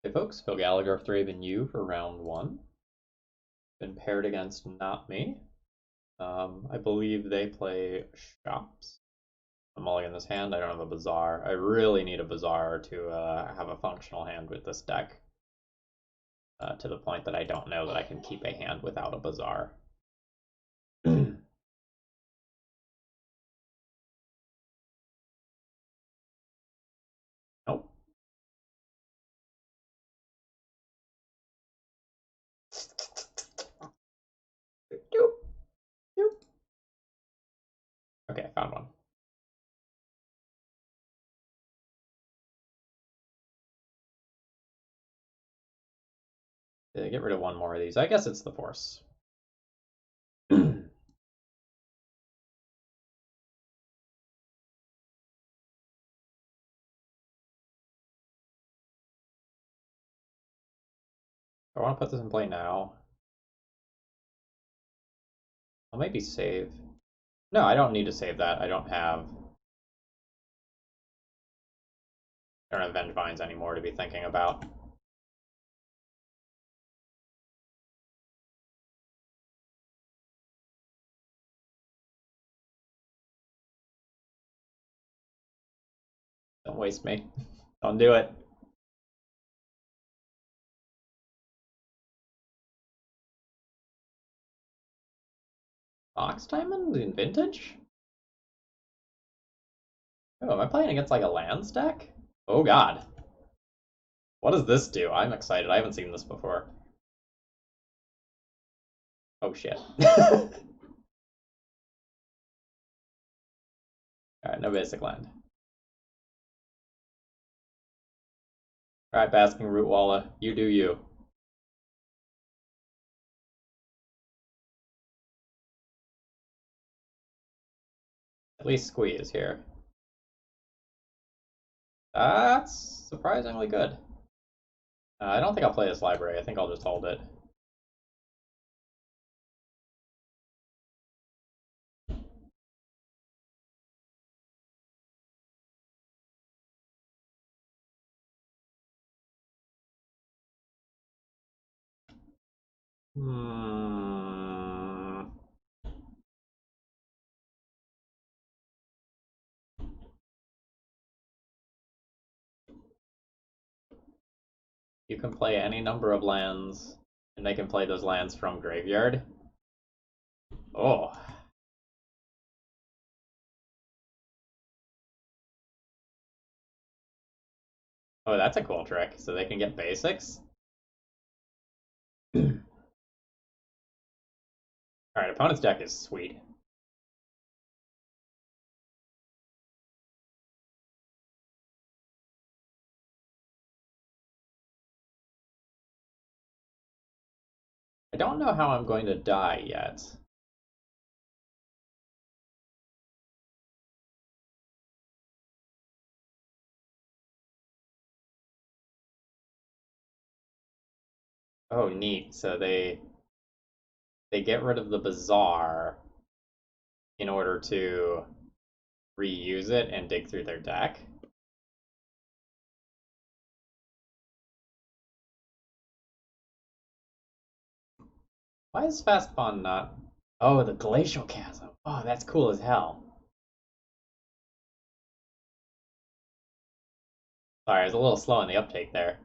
Hey folks, Phil Gallagher of ThrabenU for round one. Been paired against Not Me. I believe they play Shops. I'm mulligan this hand. I don't have a Bazaar. I really need a Bazaar to have a functional hand with this deck. To the point that I don't know that I can keep a hand without a Bazaar. Nope. Okay, found one. Get rid of one more of these. I guess it's the Force. I want to put this in play now. I'll maybe save. No, I don't need to save that. I don't have Vengevines anymore to be thinking about. Don't waste me. Don't do it. Ox Diamond in Vintage? Oh, am I playing against like a lands deck? Oh god. What does this do? I'm excited. I haven't seen this before. Oh shit. Alright, no basic land. Alright, Basking Root Walla, you do you. At least squeeze here. That's surprisingly good. I don't think I'll play this library. I think I'll just hold it. Hmm. You can play any number of lands, and they can play those lands from graveyard. Oh. Oh, that's a cool trick. So they can get basics. Alright, opponent's deck is sweet. I don't know how I'm going to die yet. Oh, neat. So they get rid of the Bazaar in order to reuse it and dig through their deck. Why is Fast Pawn not... Oh, the Glacial Chasm. Oh, that's cool as hell. Sorry, I was a little slow in the uptake there.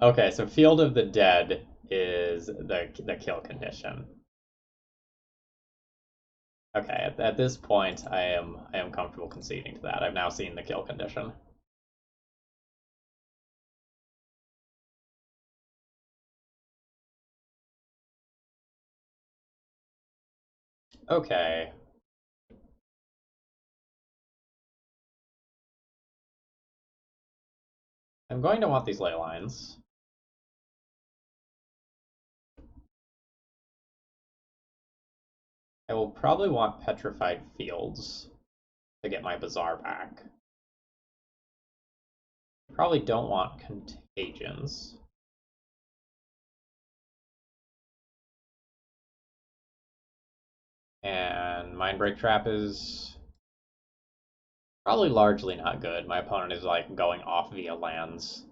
Okay, so Field of the Dead is the kill condition. Okay, at this point, I am comfortable conceding to that. I've now seen the kill condition. Okay. I'm going to want these ley lines. I will probably want Petrified Fields to get my Bazaar back. Probably don't want Contagions. And Mindbreak Trap is Probably largely not good. My opponent is like going off via lands.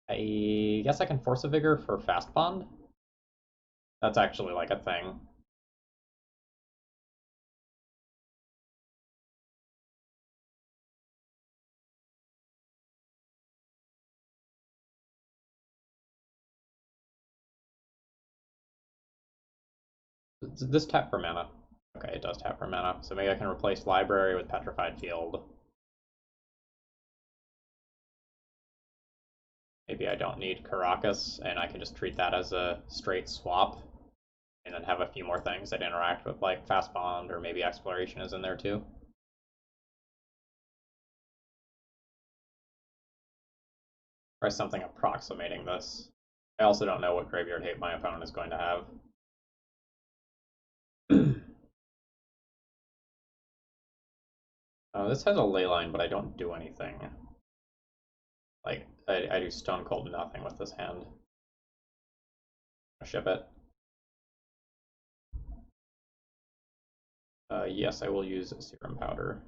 I guess I can force a vigor for fast bond. That's actually like a thing. Does this tap for mana? Okay, it does tap for mana. So maybe I can replace library with petrified field. Maybe I don't need Caracas, and I can just treat that as a straight swap, and then have a few more things that interact with like fast bond, or maybe exploration is in there too. Try something approximating this. I also don't know what graveyard hate my opponent is going to have. This has a ley line, but I don't do anything. Like, I do stone cold nothing with this hand. I'll ship it. Yes, I will use serum powder.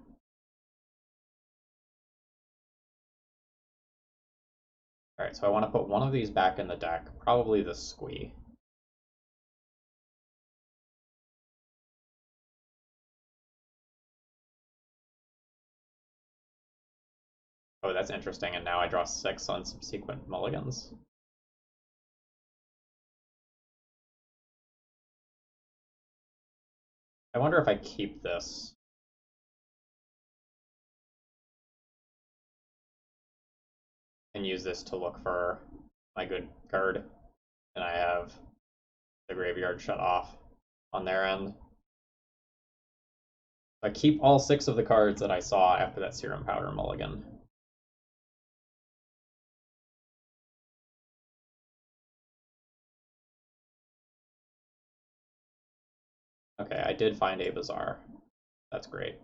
Alright, so I want to put one of these back in the deck, probably the Squee. Oh, that's interesting, and now I draw 6 on subsequent mulligans. I wonder if I keep this. And use this to look for my good card. And I have the graveyard shut off on their end. I keep all 6 of the cards that I saw after that serum powder mulligan. Okay, I did find a Bazaar. That's great.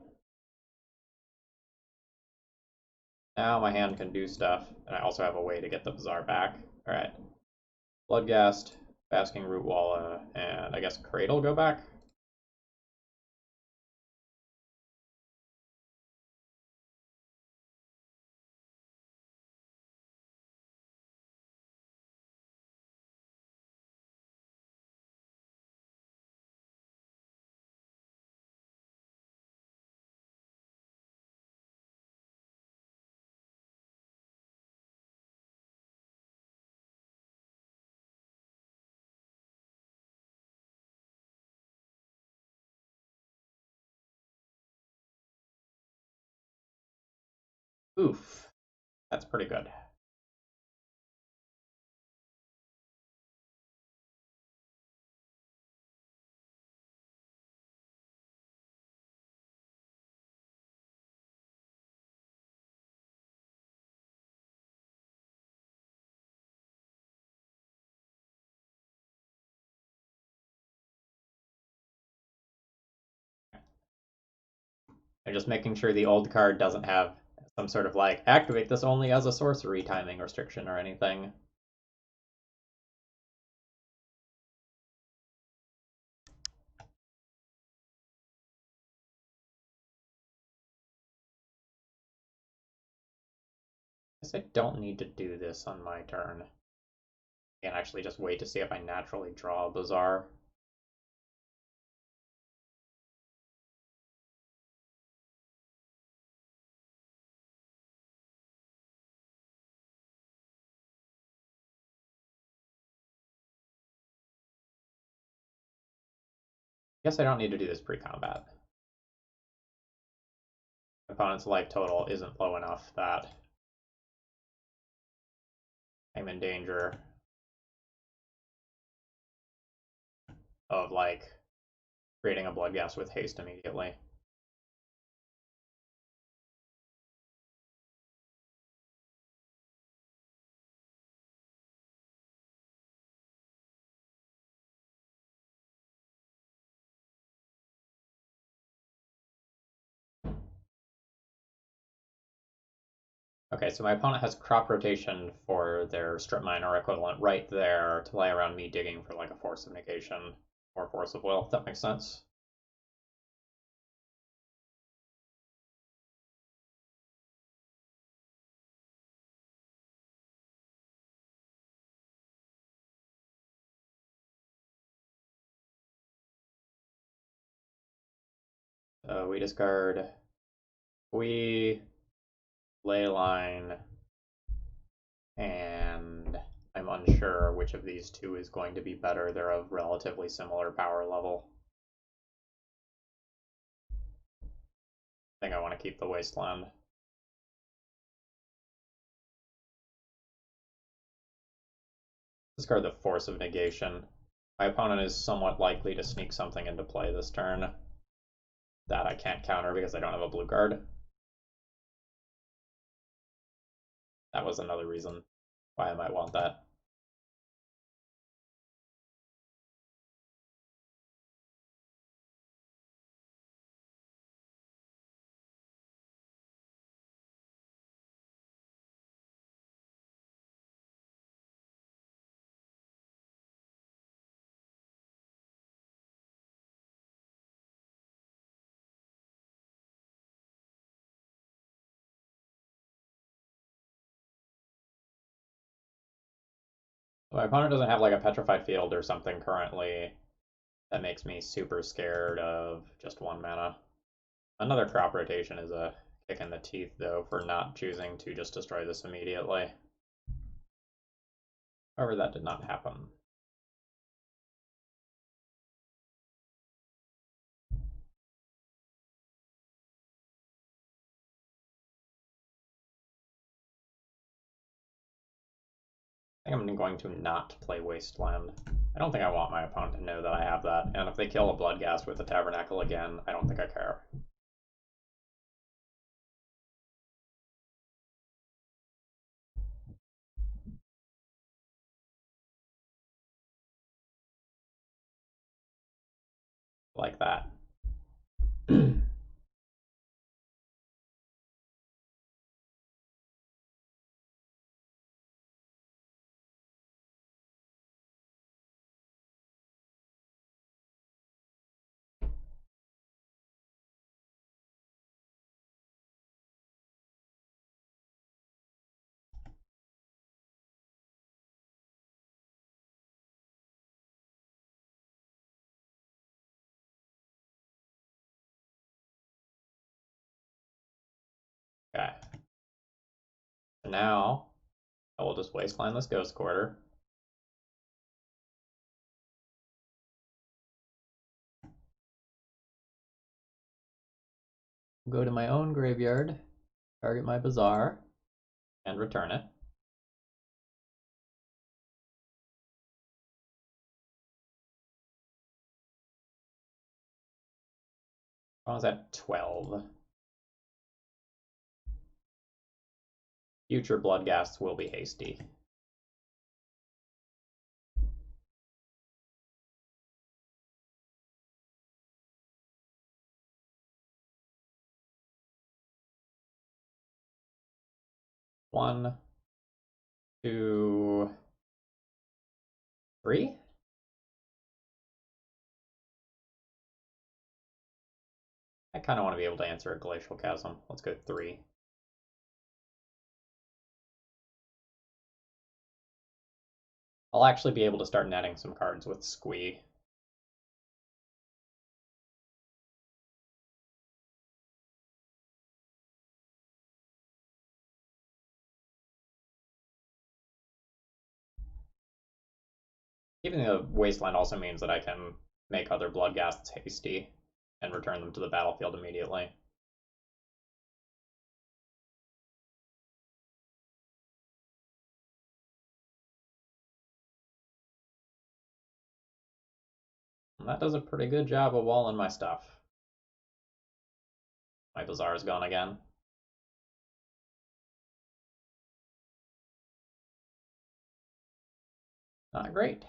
Now my hand can do stuff, and I also have a way to get the Bazaar back. Alright. Bloodghast, Basking Rootwalla, and I guess Cradle go back? Oof. That's pretty good. And just making sure the old card doesn't have some sort of like, activate this only as a sorcery timing restriction or anything. I guess I don't need to do this on my turn. I can actually just wait to see if I naturally draw a Bazaar. Guess I don't need to do this pre-combat. Opponent's life total isn't low enough that I'm in danger of like creating a Bloodghast with haste immediately. Okay, so my opponent has crop rotation for their strip mine or equivalent right there to play around me digging for like a force of negation or force of will, if that makes sense. So we discard we ley line, and I'm unsure which of these two is going to be better. They're of relatively similar power level. I think I want to keep the wasteland. Discard the force of negation. My opponent is somewhat likely to sneak something into play this turn that I can't counter because I don't have a blue card. That was another reason why I might want that. So my opponent doesn't have like a petrified field or something currently that makes me super scared of just one mana. Another crop rotation is a kick in the teeth, though, for not choosing to just destroy this immediately. However, that did not happen. I think I'm going to not play Wasteland. I don't think I want my opponent to know that I have that, and if they kill a Bloodghast with the Tabernacle again, I don't think I care. Like that. Okay. So now, I will just Wasteland this Ghost Quarter. Go to my own graveyard, target my Bazaar, and return it. I was at 12. Future Bloodghasts will be hasty. One, two, three. I kind of want to be able to answer a Glacial Chasm. Let's go three. I'll actually be able to start netting some cards with Squee. Keeping the Wasteland also means that I can make other Bloodghasts hasty and return them to the battlefield immediately. And that does a pretty good job of walling my stuff. My Bazaar is gone again. Not great.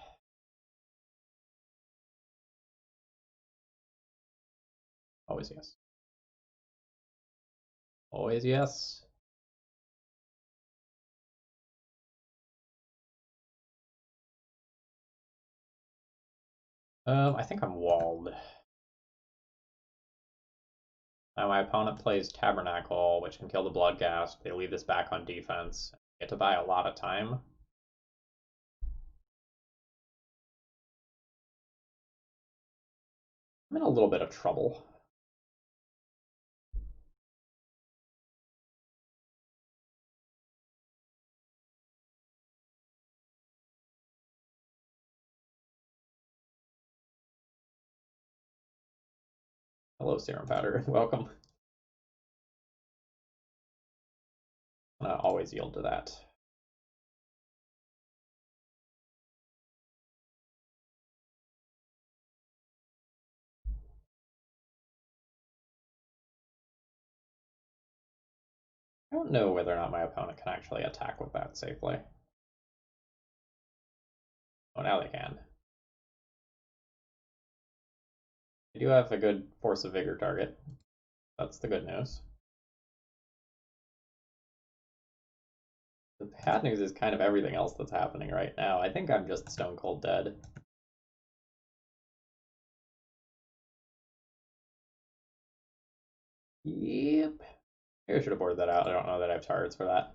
Always yes. Always yes. I think I'm walled. Now my opponent plays Tabernacle, which can kill the Bloodghast. They leave this back on defense. I get to buy a lot of time. I'm in a little bit of trouble. Hello, Serum Powder. Welcome. Always yield to that. I don't know whether or not my opponent can actually attack with that safely. Oh, now they can. They do have a good Force of Vigor target. That's the good news. The bad news is kind of everything else that's happening right now. I think I'm just stone cold dead. Yep. Maybe I should have boarded that out. I don't know that I have targets for that.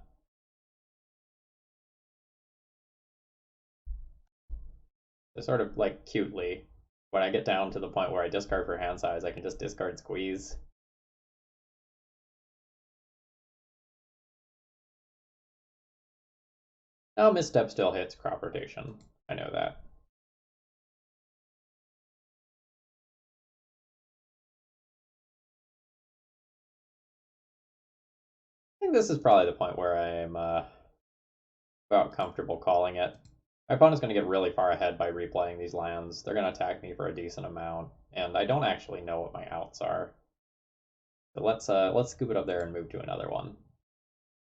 So sort of like cutely, when I get down to the point where I discard for hand size, I can just discard squeeze. Oh, misstep still hits crop rotation. I know that. I think this is probably the point where I'm about comfortable calling it. My opponent's going to get really far ahead by replaying these lands. They're going to attack me for a decent amount, and I don't actually know what my outs are. So let's scoop it up there and move to another one.